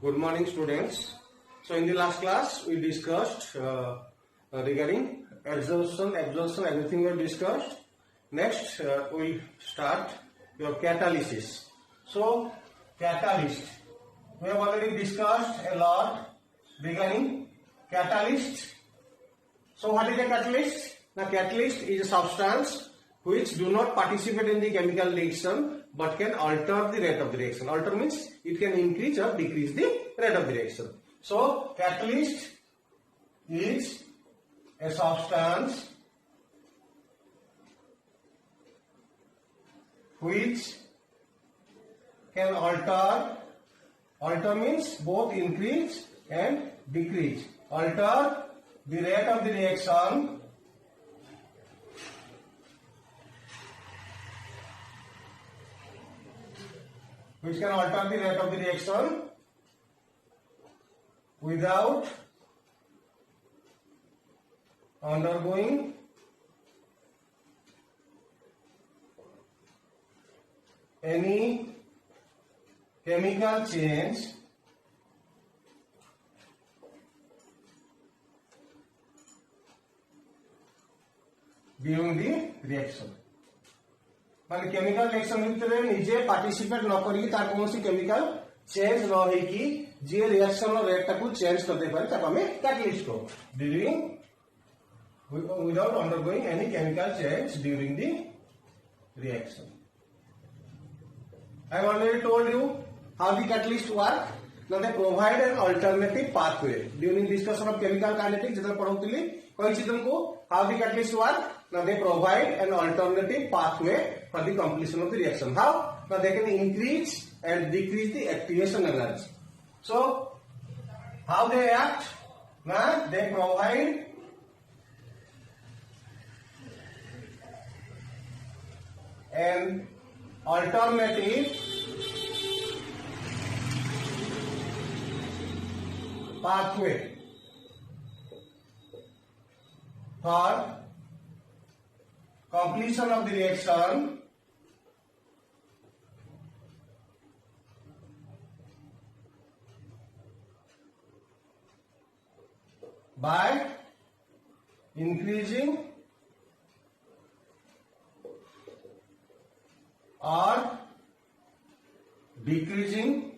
Good morning, students. So in the last class, we discussed regarding absorption, everything we discussed. Next, we'll start your catalysis. So, catalyst. We have already discussed a lot regarding catalyst. So, what is a catalyst? Now, catalyst is a substance which do not participate in the chemical reaction but can alter the rate of the reaction. Alter means it can increase or decrease the rate of the reaction. So, catalyst is a substance which can alter means both increase and decrease, alter the rate of the reaction which can alter the rate of the reaction without undergoing any chemical change during the reaction. माने chemical reaction भितर निजे participate न करी तार कोनसी chemical change न होई कि जे रिएक्शन रेट टाकू चेंज कर दे पारे ताको हमें कैटलिस्ट को during without undergoing any chemical change during the reaction. I have already told you how the catalyst work. Now they provide an alternative pathway. During discussion of chemical kinetics, जब पढ़ाऊँगी कोई चीज़ तुमको how the catalyst work. Now they provide an alternative pathway for the completion of the reaction. How? Now they can increase and decrease the activation energy. So how they act? Now they provide an alternative pathway for completion of the reaction by increasing or decreasing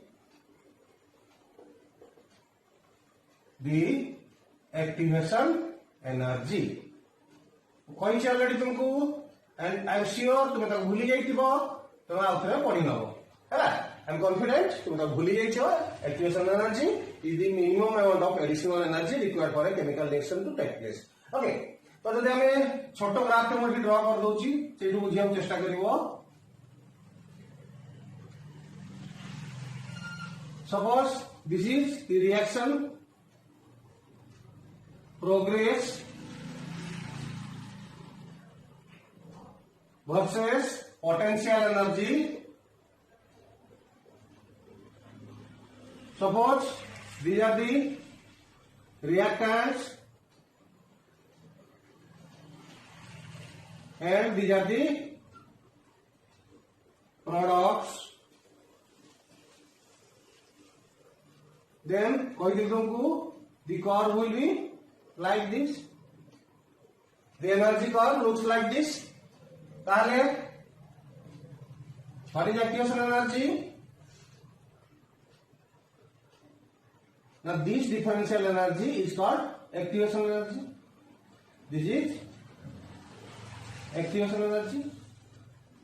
the activation energy. कौन सी already तुमको and I am sure तुम तक भूली जाइथिबो तुम आउथरे पढि नबो हैला I am confident तुम तक भूली जाइछो activation energy is the minimum amount of additional energy required for a chemical reaction to take place okay तो जदि हमें छोटो ग्राफ टे मोर ड्रा कर दोची सेटू बुझिया चेष्टा करिवो suppose this is the reaction progress versus potential energy. Suppose these are the reactants and these are the products. Then the curve will be like this. The energy curve looks like this. ताले what is activation energy? Now this differential energy is called activation energy. This is activation energy.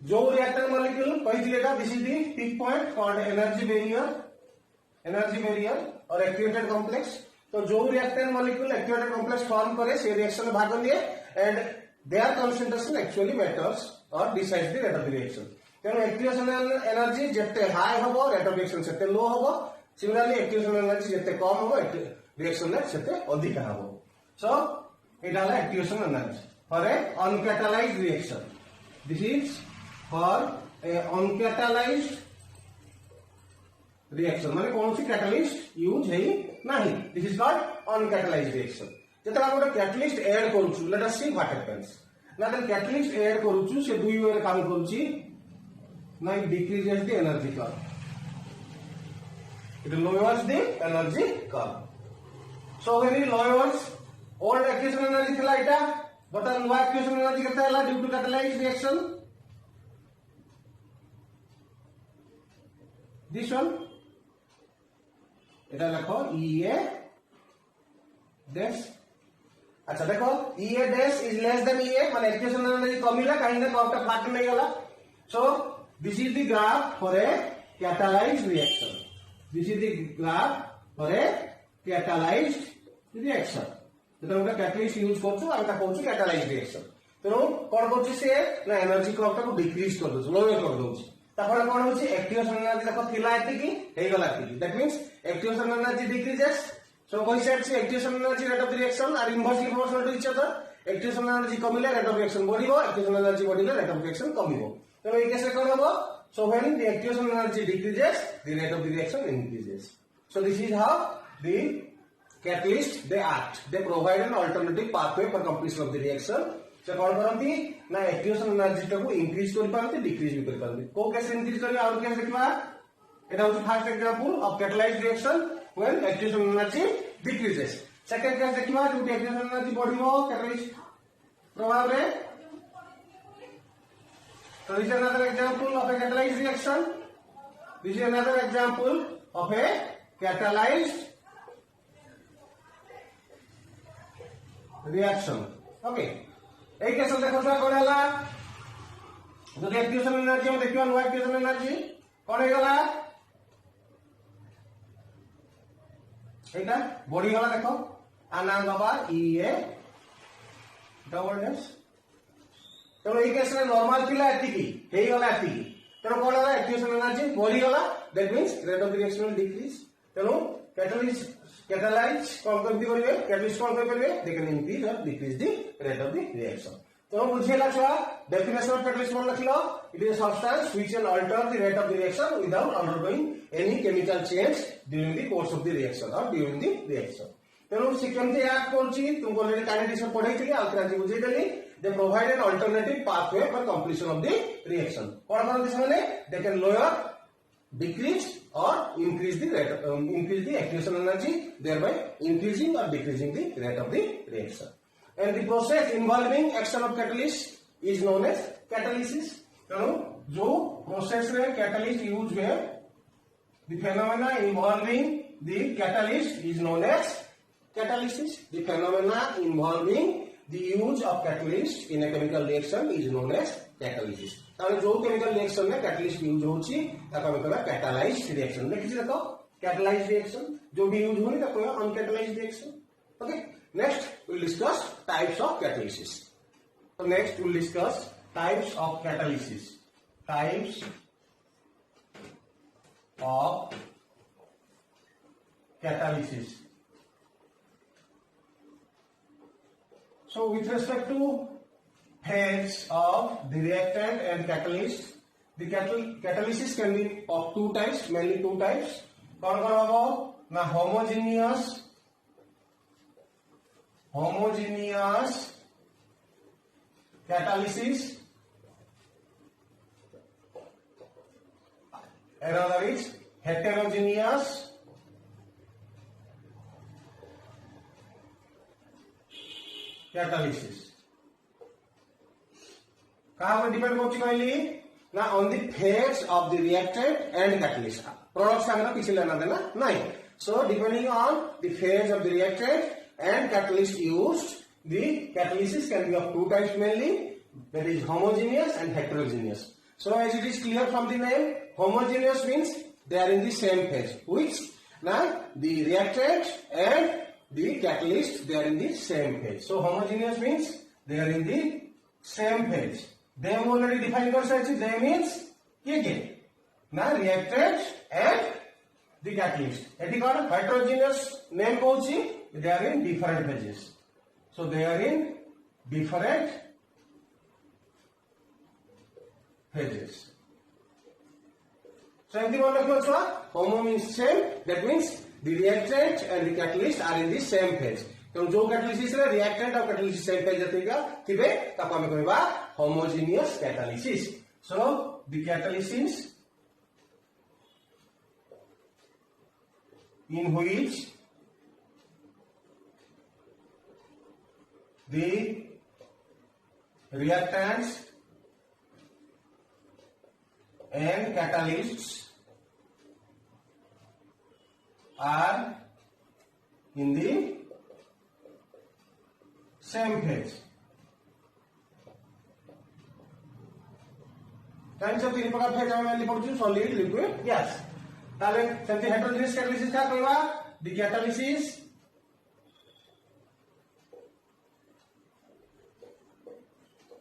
जो reactant molecule कही this is the peak point called energy barrier और activated complex. तो जो reactant molecule activated complex form करे से reaction में भाग लिए and their concentration actually matters or decides the rate of the reaction. तेणु activation energy जितने high होगा rate of reaction जितने low होगा. Similarly activation energy जितने कम होगा reaction rate जितने अधिक होगा. So it is activation energy for a uncatalyzed reaction. This is for a uncatalyzed reaction. माने कौन सी catalyst use है नहीं. This is called uncatalyzed reaction. যেটা আমরা ক্যাটালিস্ট এড করছু let us see what happens না দেন ক্যাটালিস্ট এড করছু সে দুই way কাম করছি না decreases the energy curve it lowers the energy curve. So when it lowers, old accretion energy thila eta, but new accretion energy kete hela due to catalyzed reaction. This one, এটা লেখো EA dash. अच्छा देखो EA dash is less than EA, মানে accretion energy Comilla কাহিনী না কয়েকটা flat হয়ে গেল. So this is the graph for a catalyzed reaction. This is the graph for a catalyzed reaction. যেটা আমরা ক্যাটালিস্ট ইউজ করছো আর এটা করছো ক্যাটালাইজড রিঅ্যাকশন। তেଣୁ কোন করছে সে না এনার্জি কর্ভটাକୁ ডিক্রিজ করে দଉଛି লোয়ার করে দଉଛି। তারপরে কোন হচ্ছে অ্যাক্টিভেশন এনার্জি দেখো থিলা এতিকি হেইগলা এতিকি। That means activation energy decreases. So কই সাইডছে activation energy rate of the reaction are inversely proportional to each other. Activation energy কমিলে রেট অফ রিঅ্যাকশন বঢ়িব, অ্যাক্টিভেশন এনার্জি বঢ়িলে রেট অফ রিঅ্যাকশন কমিব। তেଣু এই কেসে কোন হবো? So when the activation energy decreases, the rate of the reaction increases. So this is how the catalyst they act. They provide an alternative pathway for completion of the reaction. So कौन करती ना activation energy टाको increase कर पारती, decrease भी कर पारती. को कैसे increase करी और कैसे देखबा? এটা হচ্ছে first example of catalyzed reaction when activation energy decreases. Second case देखबा जो activation energy बढ़िबो catalyst प्रभाव रे. So this is another example of a catalyzed reaction. This is another example of a catalyzed reaction. Okay. এই কেসে দেখো তো কোন হলা যদি অ্যাক্টিভেশন এনার্জি আমরা দেখিবা নো অ্যাক্টিভেশন এনার্জি কোন হই গলা এইটা বডি গলা দেখো আনা বাবা ইএ ডবল ড্যাশ। তো এই কেসে নরমাল ছিল এতিকি হেই গলা এতিকি। তেনো কোন হলা অ্যাক্টিভেশন এনার্জি বডি গলা। That means rate of the reaction will decrease. তেনো catalyst catalyze कौन करती करिवे catalyst कौन करिवे they can increase or decrease the rate of the reaction. तो बुझेला छुआ definition of catalyst मन लिखलो it is a substance which can alter the rate of the reaction without undergoing any chemical change during the course of the reaction or during the reaction. तेनु से केमते act करछि तुमको already kinetics में पढ़ाई थी आलक्रांति बुझे देली they provide an alternative pathway for completion of the reaction. कौन करते माने they can lower decrease or increase the rate increase the activation energy, thereby increasing or decreasing the rate of the reaction. And the process involving action of catalyst is known as catalysis. जो process में catalyst use हुए the phenomena involving the catalyst is known as catalysis. The phenomena involving the use of catalyst in a chemical reaction is known as catalysis. ताले जो chemical reaction में catalyst use होची ताका कहबा catalysed reaction. देखि देखो catalysed reaction जो भी यूज होनी ताको uncatalysed reaction. Okay next we will discuss types of catalysis. So next we will discuss types of catalysis. Types of catalysis. So with respect to phase of the reactant and catalyst, the catalysis can be of two types, mainly two types. कौन कौन होगा ना homogeneous catalysis, another is heterogeneous catalysis. कहाँ पर depend करछि कहली ना on the phase of the reactant and catalyst. Product संगे किसी लेना देना नहीं. So depending on the phase of the reactant and catalyst used the catalysis can be of two types mainly, that is homogeneous and heterogeneous. So as it is clear from the name, homogeneous means they are in the same phase, which now the reactant and the catalyst they are in the same phase. So homogeneous means they are in the same phase. They have already defined themselves. They means क्या ना reactant and the catalyst. Eighty कौन heterogeneous name Cauchy they are in different phases. So they are in different phases. So eighty one रखो छुआ homo means same. That means the reactant and the catalyst are in the same phase. तो जो catalysis रे reactant और catalysis same phase जतिका थिबे ताको हम कहबा homogeneous catalysis. So the catalysis in which the reactants and catalysts are in the same phase. Times of तीन प्रकार phase हम लिख पड़छु सॉलिड लिक्विड गैस ताले सेंति हेटेरोजेनियस कैटालिसिस का कहबा the catalysis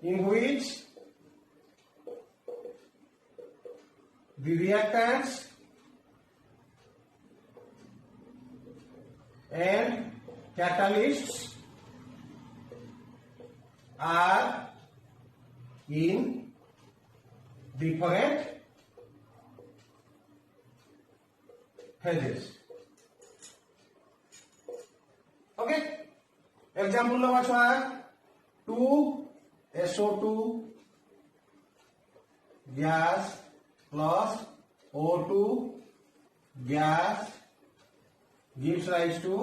in which the reactants and catalysts are in different phases. Okay, example number 2SO2 gas plus O2 gas gives rise to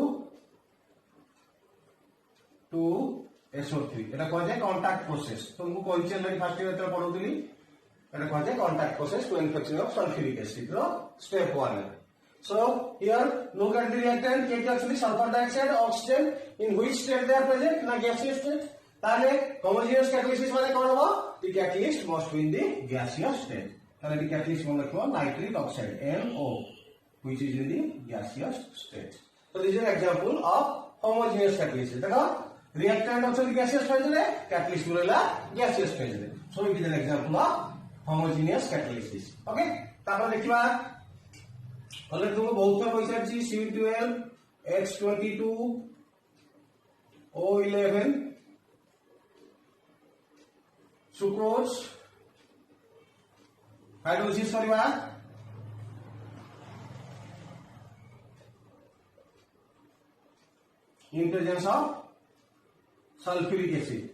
2SO3. এটা কয় যায় কন্টাক্ট প্রসেস तुमको কইছে already first year তে পড়ুতলি এটা কয় যায় contact process to infection of sulphuric acid র step 1. So here look at the reactant it is actually sulfur dioxide oxygen in which state they are present na gaseous state. তাহলে homogeneous catalysis মানে কোন হবে the catalyst must be in the gaseous state. তাহলে the catalyst মনে রাখো nitric oxide NO which is in the gaseous state. So this is an example of homogeneous catalysis. देखो reactant also the gaseous phase रे catalyst রইলা gaseous phase रे. So it is an example of homogeneous catalysis. Okay, তারপর देखिबा already তুমি বহুত পয়সা আছে C12 H22 O11 sucrose hydrolysis करिबा in presence of sulfuric acid.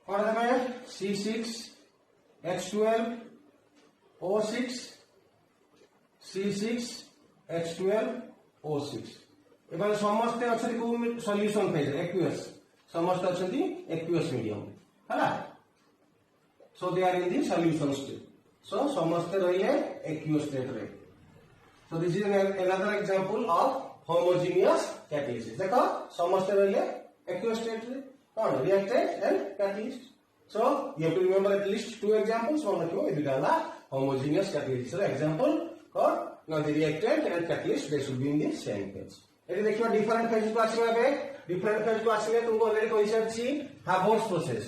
और देबे C6H12O6 C6H12O6 এবারে সমস্ত আছে কোন সলিউশন ফেজ aqueous সমস্ত আছে aqueous মিডিয়াম হলা so they are in the solution state so সমস্ত রইলে aqueous স্টেট রে so this is another example of homogeneous catalysis দেখো সমস্ত রইলে aqueous state রে কোন reactant and catalyst. So you have to remember at least two examples. One of you is the homogeneous catalysis. So example for now the reactant and catalyst they should be in the same phase. It is actually different phases को आसिले बे different phase को आसिले तुमको already कोई सब ची Haber's process.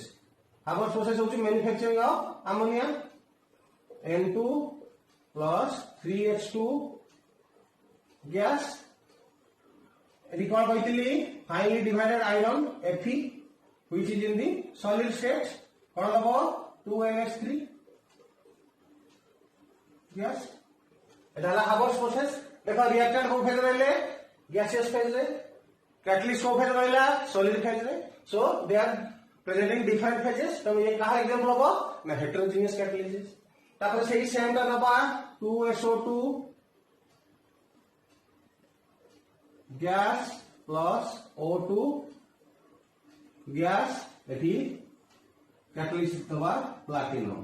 Haber's process होची manufacturing of ammonia N2 plus 3H2 gas. Recall कहती finely divided iron Fe which is in the solid state. कौन दबो 2NH3 yes এটা হলো Haber's process. देखो reactant को फेज रहले gaseous phase रे catalyst को फेज रहला solid phase रे so they are presenting different phases. तो ये कहा एग्जांपल होबो ना heterogeneous catalysis. तापर सेही सेम टा नबा 2SO2 gas plus O2 gas এটি catalyst दबा platinum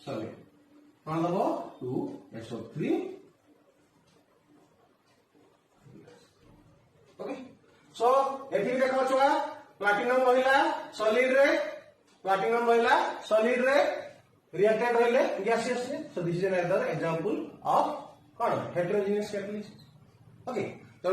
sorry कौन दबो 2SO3 okay so एठी देखो छुआ platinum रहिला solid रे platinum रहिला solid रे reactant रहिले gaseous रे so this is another example of कौन heterogeneous catalysis. Okay, so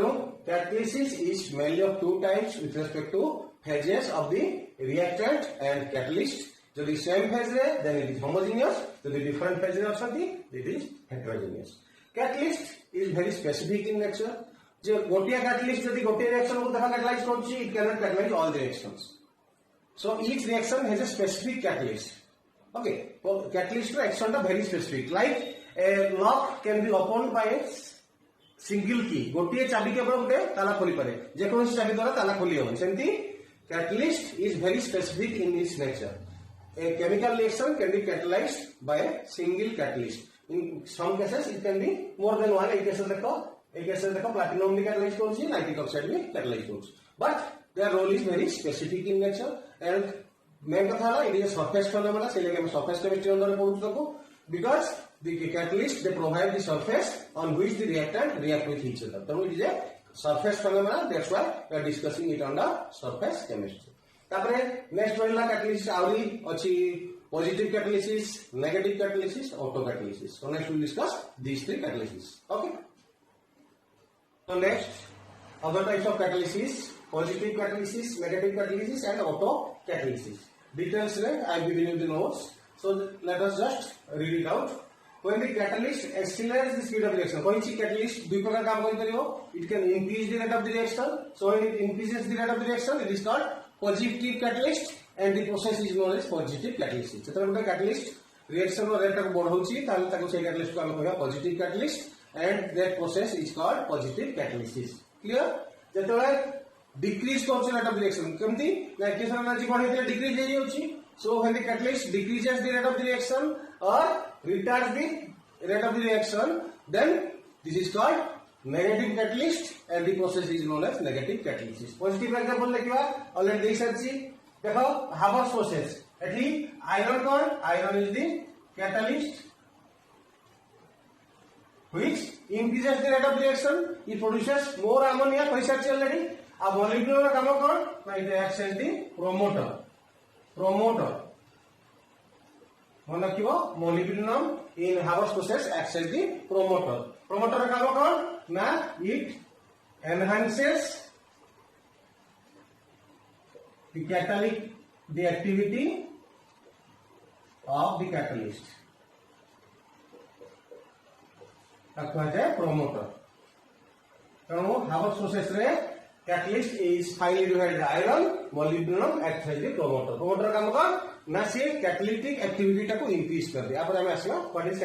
catalysis is mainly of two types with respect to phases of the reactant and catalyst. So the same phase then it is homogeneous. So the different phases of something it is heterogeneous. Catalyst is very specific in nature. जो गोटिया catalyst यदि गोटिया reaction को देखा catalyze करछि it cannot catalyze all the reactions. So each reaction has a specific catalyst. Okay, so catalyst reaction is very specific. Like a lock can be opened by a single key. गोटिए चाबी के ऊपर उठे ताला खोली पारे जे कोनसी चाबी द्वारा ताला खोली होबन सेमती catalyst is very specific in its nature. a chemical reaction can be catalyzed by a single catalyst. In some cases, it can be more than one. In cases देखो platinum भी catalyze करूँगी, nitric oxide भी catalyze करूँगी. But their role is very specific in nature and main कथा है it is a surface phenomena. इसलिए हम surface chemistry अंदर पढ़ूँ तो because the catalyst they provide the surface on which the reactant react with each other. So it is a surface phenomena. That's why we are discussing it under surface chemistry. तापरे next पढ़ला catalyst आवरी अच्छी positive catalysis, negative catalysis, auto catalysis. So next we will discuss these three catalysis. Okay. So next, other types of catalysis: positive catalysis, negative catalysis, and auto catalysis. Details I am giving you the notes. So let us just read it out. When the catalyst accelerates the speed of reaction, कोई सी catalyst दो प्रकार काम करती है वो, it can increase the rate of the reaction. So when it increases the rate of the reaction, it is called positive catalyst, and the process is known as positive catalysis. जब तक catalyst reaction और rate को बढ़ाऊँगी, ताले तक उसे catalyst को हम कहेंगे positive catalyst, and that process is called positive catalysis. Clear? जब तक decrease कौन सी rate of the reaction, कमती, reaction energy बढ़े तो decrease नहीं होती. So when the catalyst decreases the rate of the reaction or retards the rate of the reaction, then this is called negative catalyst, and the process is known as negative catalysis. Positive example देखिए already देख सकती देखो Haber's process. Actually iron is the catalyst which increases the rate of reaction. It produces more ammonia. कोई सकती already. अब molecule का काम कौन? ना it acts as the promoter. मन रखियो molybdenum in Haber's process acts as the promoter. Promoter का काम कौन? ना it enhances the activity of the catalyst. Promoter. So Haber's process रे catalyst is finally divided iron, molybdenum acts as the promoter. Promoter का मतलब ना से catalytic activity को increase कर दे. अब हमें आसिया what is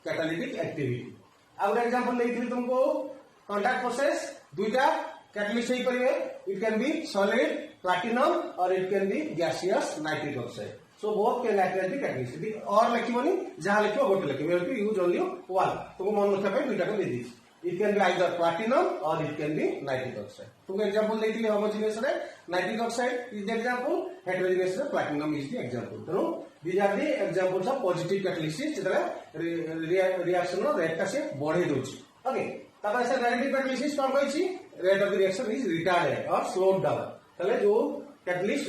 catalytic activity. अब एक example लेती हूँ तुमको contact process दुईटा catalyst ही करिए. It can be solid platinum or it can be gaseous nitric oxide. So both can act as the catalyst. और लिखियो नहीं जहाँ लिखियो वो लिखियो. We have to use only one. तुमको मन रखा पे दुईटा को दे दी. It can be either platinum or it can be nitric oxide. तुमको example देती है homogeneous रे nitric oxide is the example, heterogeneous रे platinum is the example. So these are the examples of positive catalysis जितने reaction no rate का से बढ़े दोची. Okay. तब ऐसा negative catalysis कौन कोई ची? Rate of the reaction is retarded or slowed down. तले जो catalyst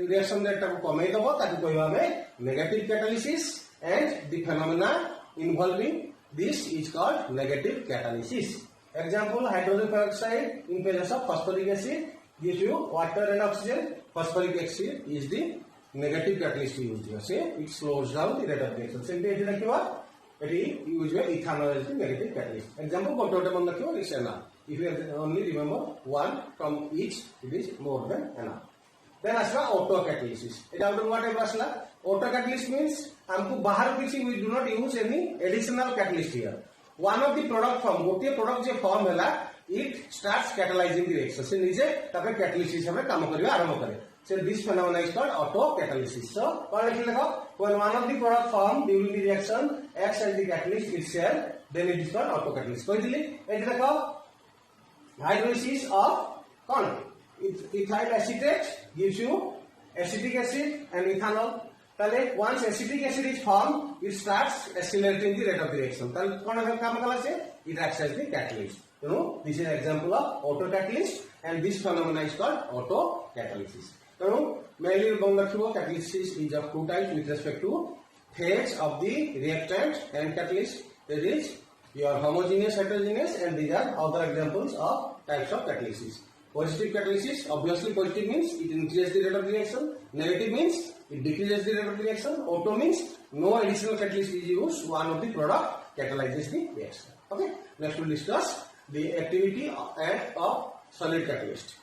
reaction rate को कम ही दबो ताकि कोई हमें negative catalysis, and the phenomena involving this is called negative catalysis. Example: hydrogen peroxide in presence of phosphoric acid gives you water and oxygen. Phosphoric acid is the negative catalyst used here. Say it slows down the rate of reaction. Same thing like what? It is used by ethanol as the negative catalyst. Example: potassium on is enough. If you only remember one from each, it is more than enough. Then asla auto catalysis. Example what asla? Auto catalyst means हमको बाहर किसी we do not use any additional catalyst here. One of the product form गोटे product जो form है ला it starts catalyzing the reaction. से नीचे तब catalyst हिसाब से काम करिए आरंभ करे. So this phenomenon is called auto catalysis. So कौन लिख लेगा? When one of the product form during the reaction acts as the catalyst itself, then it is called auto catalyst. कोई दिल्ली ऐसे लिखो hydrolysis of कौन? Ethyl acetate gives you acetic acid and ethanol. Once acetic acid is formed, it starts accelerating the rate of the reaction. It acts as the catalyst. You know, this is an example of auto catalyst, and this phenomenon is called auto catalysis. You know, mainly catalysis is of two types with respect to phase of the reactant and catalyst. There is your homogeneous, heterogeneous, and these are other examples of types of catalysis. Positive catalysis, obviously positive means it increases the rate of reaction. Negative means it decreases the rate of reaction. Auto means no additional catalyst is used. One of the product catalyzes the reaction. Okay. Next we will discuss the activity of solid catalyst.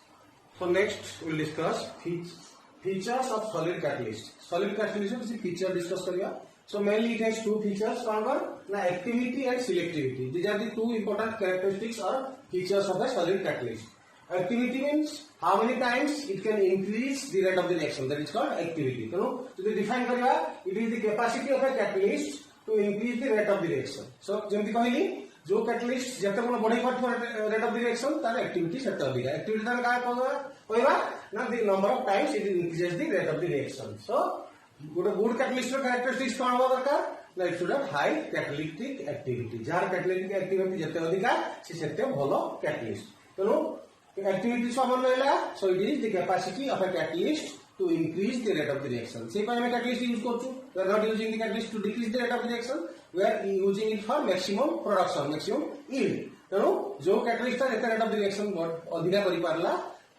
So next we will discuss features of solid catalyst. Solid catalyst is the feature discuss करिए. So mainly it has two features. One na activity and selectivity. These are the two important characteristics or features of a solid catalyst. Activity means how many times it can increase the rate of the reaction. That is called activity. So, to define kariba, it is the capacity of a catalyst to increase the rate of the reaction. So, jemti kahili, jo catalyst jete bolo बढ़ई पारथो rate of the reaction, तार activity sete अधिका. Activity तार काय कहबा ना the number of times it increases the rate of the reaction. So, good catalyst characteristics कौन होगा दरकार? ना it should have high catalytic activity. Jar catalytic activity जते अधिका, से सेते भलो catalyst. So, activity so it is the capacity of a catalyst to increase the rate of the reaction. Say I catalyst use korchu, we are not using the catalyst to decrease the rate of the reaction, we are using it for maximum production, maximum yield. ତେଣୁ जो catalyst ଟା rate of the reaction ଅଧିକା କରି ପାରଲା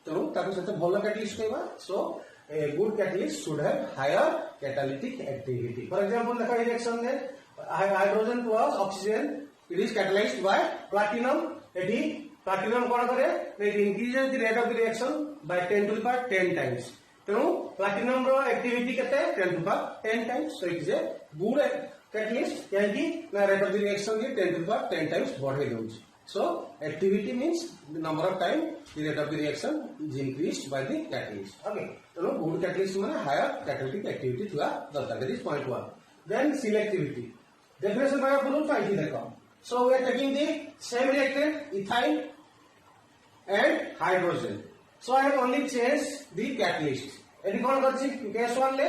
ତେଣୁ ତାକୁ ସେତେ ଭଲ catalyst कहबा. So a good catalyst should have higher catalytic activity. For example, देखो reaction में hydrogen plus oxygen, it is catalyzed by platinum. Eighty platinum कौन करे? It increases the rate of the reaction by 10 to the power 10 times. तेणु platinum रो activity केते 10 to the power 10 times. So it is a good catalyst. यानी ना rate of the reaction के 10 to the power 10 times बढ़े जाउछि. So activity means the number of time the rate of the reaction is increased by the catalyst. Okay. तेणु good catalyst माने higher catalytic activity थुआ दरकार. That is point 1. Then selectivity. Definition bye बोलूं तो आइए देखो. So we are taking the same reactant ethyl and hydrogen. So I have only changed the catalyst. Eighty कौन करछि? Case 1 ले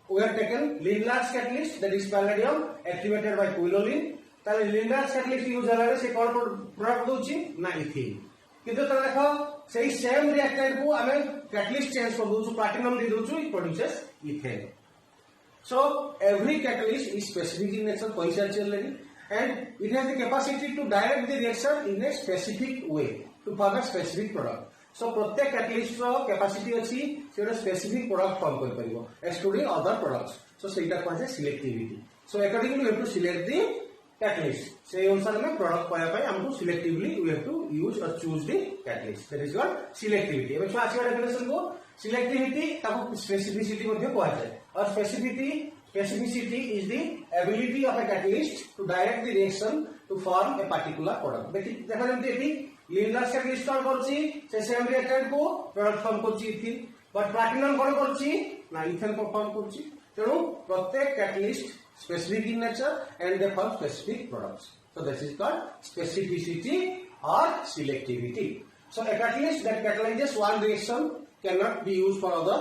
we have taken Lindlar's catalyst, that is palladium activated by quinoline. ताले Lindlar's catalyst use होला रे से कौन product दोछि ना इथिन. किंतु त देखो सेही सेम रिएक्टेंट को हमें catalyst चेंज कर दोछु, platinum they दोछु, it produces ethane. So every catalyst is specific in nature, coincidentally, and it has the capacity to direct the reaction in a specific way to form a specific product. So प्रत्येक catalyst रो capacity अछि से specific product form कर परिबो excluding other products. So सेटा कहै selectivity. So accordingly we have to select the catalyst. से अनुसार में product पाया पाए हमको selectively we have to use or choose the catalyst. That is called selectivity. एबे छुआ आछिया definition को selectivity ताको specificity मध्ये कहै छै. और specificity is the ability of a catalyst to direct the reaction to form a particular product. देखो जेमति एठी Lindlar's catalyst कौन करछि से सेम रिएक्टेंट को प्रोडक्ट फॉर्म करछि इथिन, बट प्लैटिनम कौन करछि ना इथेन को फॉर्म करछि. तेणु प्रत्येक catalyst specific in nature and they form specific products. So this is called specificity और selectivity. So a catalyst that catalyzes one reaction cannot be used for other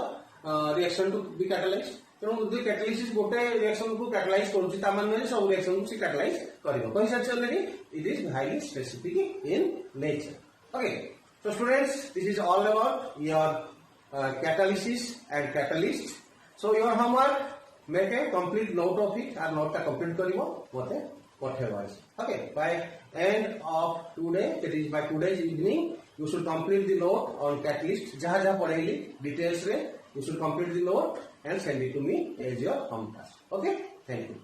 reaction to be catalyzed. तेणु जो catalyst गोटे reaction को catalyse करूछि ता माने सब reaction को से कैटलाइज करिवो. Conceptually it is highly specific in nature. Okay, so students, this is all about your catalysis and catalyst. So your homework, make a complete note of it and note ta complete karibo whatever is. Okay, by end of today, that is by today's evening, you should complete the note on catalyst. jaha jaha padhaili details re you should complete the note and send it to me as your home task. Okay, thank you.